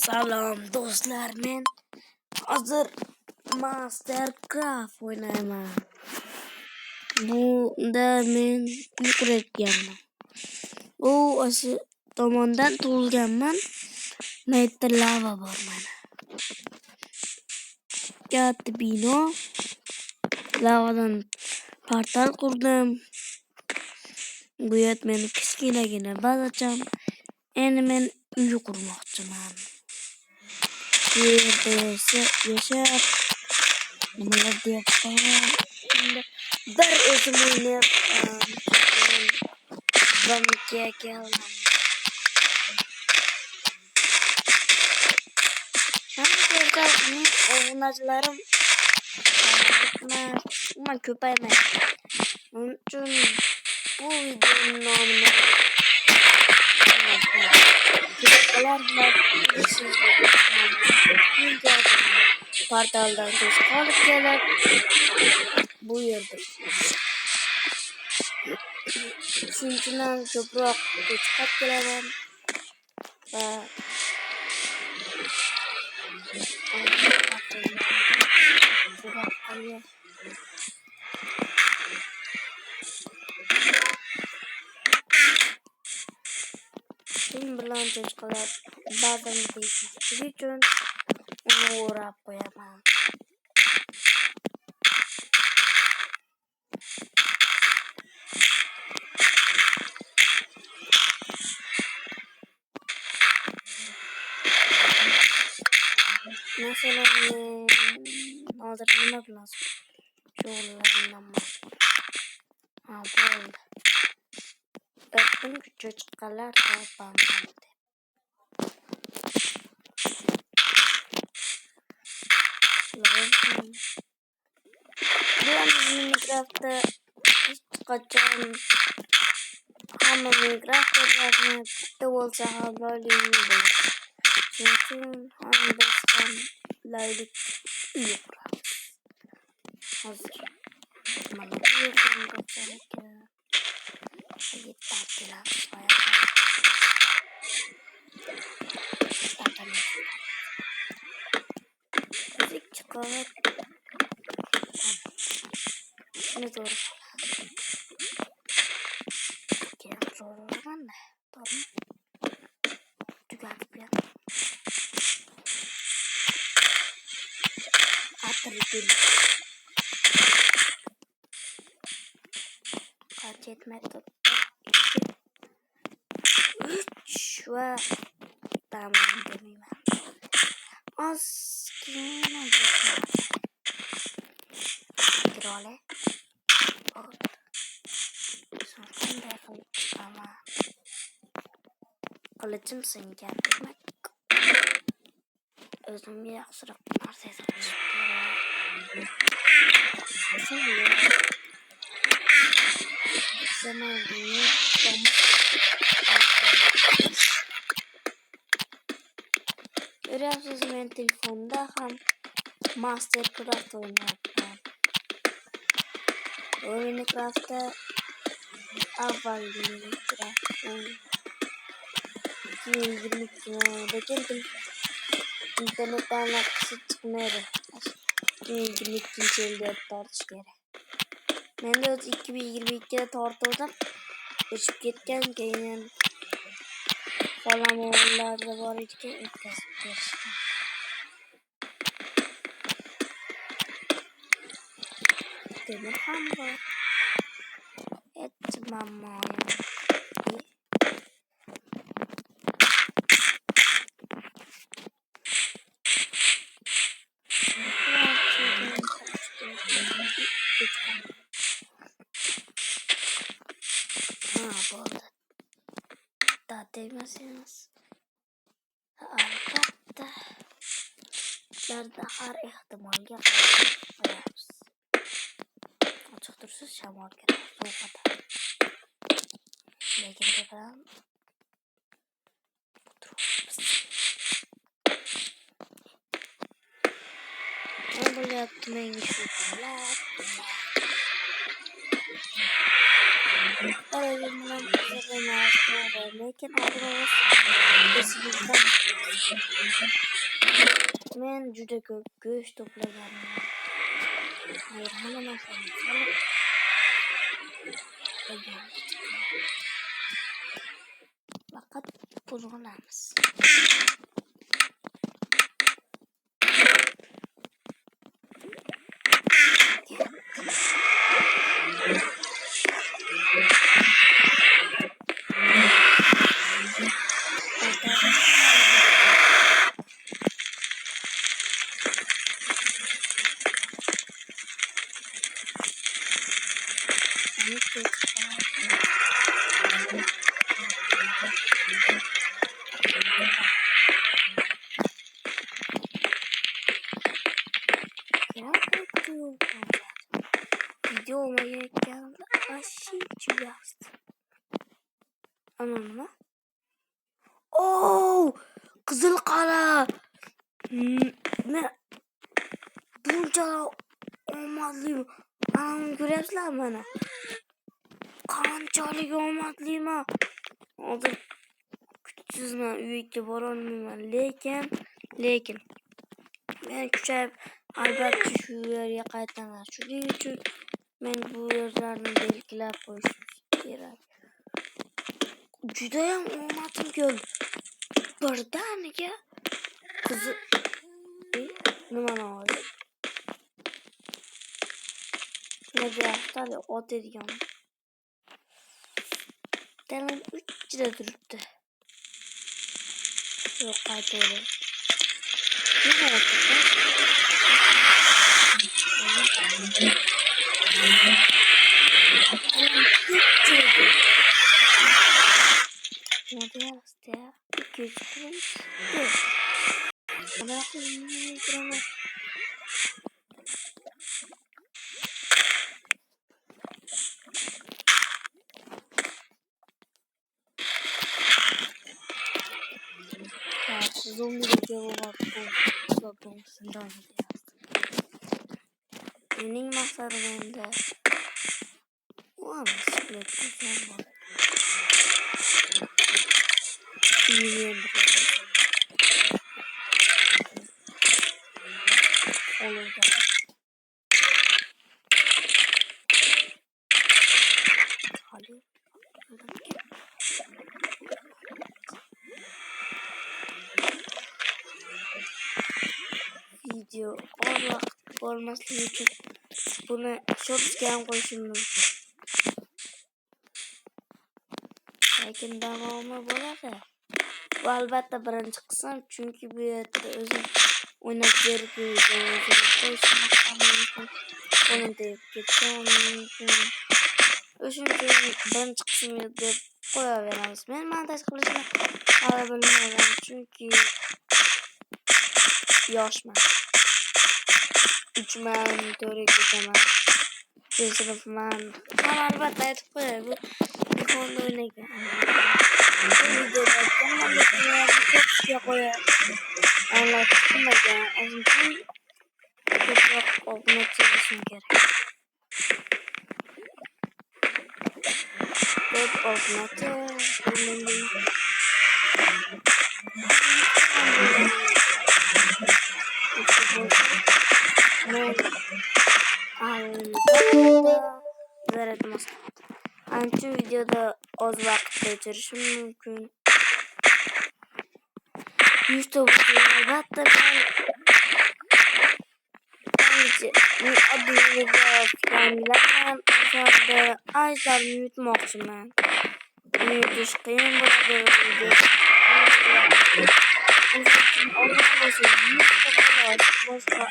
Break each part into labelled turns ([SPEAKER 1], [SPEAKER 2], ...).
[SPEAKER 1] Salom do'stlar, men hozir Mastercraft o'ynayman. Bunda men yuqoritganman. U o'sha tomondan tug'ilganman. Mayda lava bor mana. Katta bino. Lavadan portal qurdim. Bu yer meni kichkinagina bazacham. Endi men uy qurmoqchiman. Bu yerda yashab nimalar deyapman. Bir o'zim o'ynayapman. Bankiga keldim. Mening obunachilarim umuman ko'paymaydi. Shuning uchun bu videoning nomini portaldan tez qolib kelib bu yerda shundan ko'proq chiqib kelaman va Kim bilan cho'chqalar ba'zan deysiz. Shuning uchun uni o'rab qo'yaman. Masalan, hozir nima bilan shug'ullanaman? Bo'ldi. Aytdim cho'chqalar topaman deb. Minecraft'da hech qachon hamma Minecraft'larni bitta bo'lsa ham loyligini shuning uchun biz ham loylik uy quramiz. Hozir mana bu yerdan boshlangan çıkarak ne doğru gel zorlaman da doğru tükenip ya atırdım kaç etmedi 3 ve tamam demeyeyim az kime Grole. Sonunda ama kılıcım seni geldirmek. Özüm bir aksırık narsaysa görüyorsunuz ben telefonda hem Mastercraft oynayacağım. Minecraft'ta avvalini lekin internetten akışı çıkmaydı. 2022 yılda tortish kerak. Men de 2022'de tortdim. O'chib ketgan keyin qolamo'g'illarda bor ekan o'tkazib berishdi. Demir ham bor. Mamma bo'ldi. Değmesiniz. Albatta sizlarda har ehtimolga qo'yamiz. Ochiq tursiz shamol kerak, sovuqda. Lekin bilan ne bo'lyapti menga shu kunlar? Darajam bilan qiziq emas, to'g'ri, lekin obro'miz esimizdan men juda ko'p go'sht to'plaganman. Hayır, hamma narsani solib faqat qo'zg'olamiz. Video olmayacağında aşırı yazdı. Anladın mı? Oo, kızıl kara. Ne? Bunca olmadıyım. Anam görersizler bana. Qanchalik omadliyman. Hozir kuchsizman, uyga borolmayman. Lekin men kuchayib albatta shu yerga qaytaman. Shuning uchun men bu yerlarni belgilab qo'yishim kerak. Judayam omadim keldi. Birdaniga qizi nimani oldi? Nega otadigan. Dalam 3 da turibdi. Yo'q, qaytadi. Nima mening maqsadim endi video olmasligi uchun buni shortga ham qo'yishim mumkin. Lekin davomi bo'ladi. Bu albatta birinchi qism, chunki bu yerda o'zim o'ynab berib qo'yishim mumkin. Qo'lim tegib ketgani mumkin. O'shuning uchun birinchi qismga deb qo'yaveramiz. Men montaj qilishni hali bilmayman, chunki yoshman. 3man, 4ga ketaman. Sinfman. Albatta aytib qo'yay, bu telefonda o'ynagan. Videoda kameraga qo'yay. Anlatmagan. O'zim ko'proq obunachi bo'lishim kerak. Ko'p obunachi Ancha videoda oz vaqtda o'chirishim mumkin. YouTube albatta ajlarni yutmoqchiman. Yutish qiyin bo'ladi. Boshqa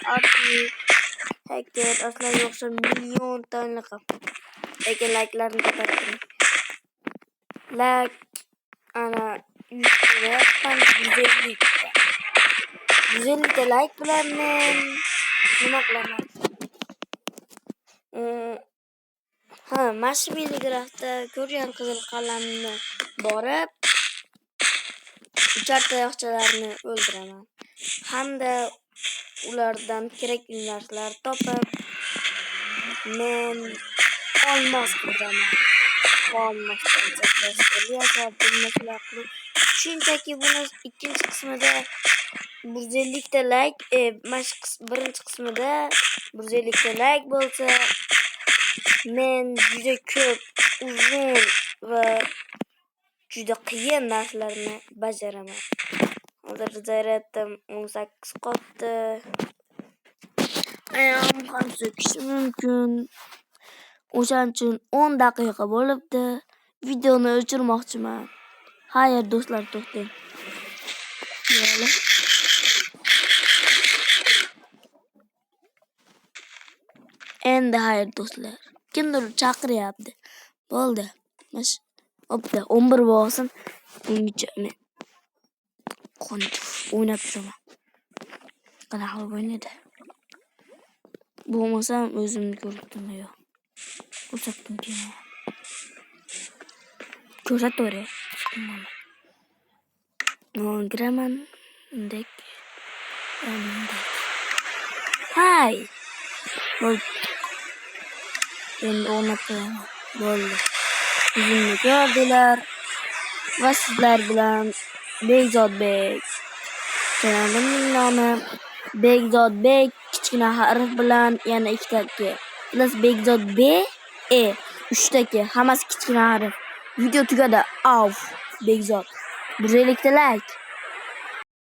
[SPEAKER 1] hacker aslan yo'qsa million taniqib. Lekin like'larni ko'tartiring. Like ana 150 ta like bilan men nima qilaman? Mana Minecraftda ko'rgan qizil qalamni borib, uchartayoqchalarni o'ldiraman. Hamda ulardan kerakli narsalar topib, men olmos qidiraman. olmasdan çekmesi geliyor. Mesela shunchaki buni ikkinchi qismida 150 ta like, birinchi qismida 150 ta like bo'lsa, men juda ko'p uzun va juda qiyin narsalarni bajaraman. Hozir zaryadam 18 qoldi. Ayam ham so'kishi mumkin. O'shaning uchun 10 daqiqa bo'libdi. Videoni o'chirmoqchiman. Xayr do'stlar, to'xtang. Mana. Endi xayr do'stlar. Kimdir chaqiryapti. Bo'ldi. Mash. Opda 11 bo'lsin. Ungacha men o'ynab turaman. Qanaqa o'ynaydi? Bo'lmasam o'zimni ko'rsatdim yo'q. Ko'rsatdim keyin. Ko'rsataver. Giraman. Dek. Hay. Bo'ldi. Endi o'ynab turaman. Bo'ldi. O'zimni ko'rdilar. Va sizlar bilan Bekzodbek. Kanalimning nomi Bekzodbek kichkina harf bilan yana ikkitaki. Plus Bekzodb 3taki. Hammasi kichkina harf. Video tugadi. Bekzod. 150 ta like.